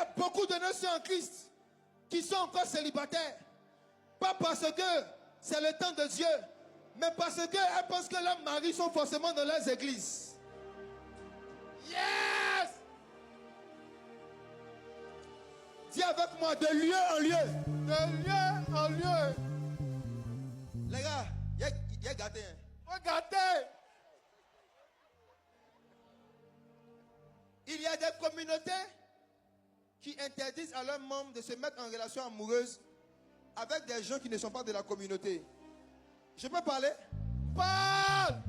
a beaucoup de nos sœurs en Christ qui sont encore célibataires. Pas parce que c'est le temps de Dieu, mais parce qu'elles pensent que leurs maris sont forcément dans leurs églises. Yes! Dis avec moi, de lieu en lieu. De lieu en lieu. Les gars, il y a gâté. Hein? Regardez. Il y a des communautés qui interdisent à leurs membres de se mettre en relation amoureuse avec des gens qui ne sont pas de la communauté. Je peux parler? Parle.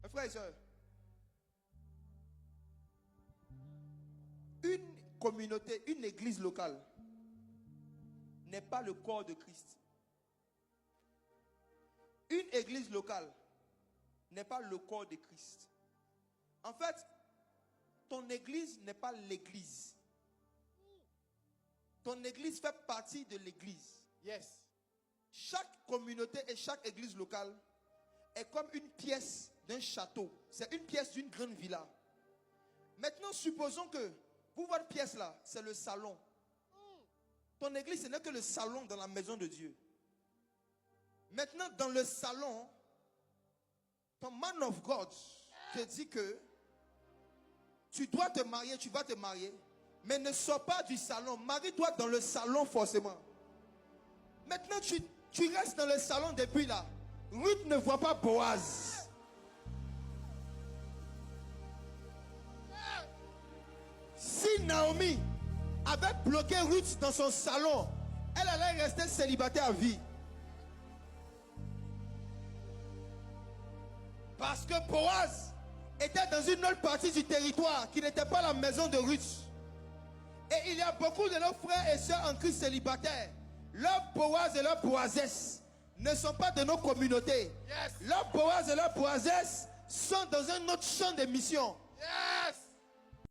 Mes frères et sœurs, une communauté, une église locale n'est pas le corps de Christ. Une église locale n'est pas le corps de Christ. En fait, ton église n'est pas l'église. Ton église fait partie de l'église. Yes. Chaque communauté et chaque église locale est comme une pièce d'un château. C'est une pièce d'une grande villa. Maintenant, supposons que vous, votre pièce là, c'est le salon. Ton église, ce n'est que le salon dans la maison de Dieu. Maintenant, dans le salon, ton man of God te dit que tu dois te marier, tu vas te marier, mais ne sors pas du salon. Marie-toi dans le salon forcément. Maintenant, tu restes dans le salon depuis là. Ruth ne voit pas Boaz. Si Naomi avait bloqué Ruth dans son salon, elle allait rester célibataire à vie. Parce que Boaz était dans une autre partie du territoire qui n'était pas la maison de Ruth. Et il y a beaucoup de nos frères et sœurs en Christ célibataires. Leur Boaz et leur Boazès ne sont pas de nos communautés. Yes. Leur Boaz et leur Boazès sont dans un autre champ de mission. Yes.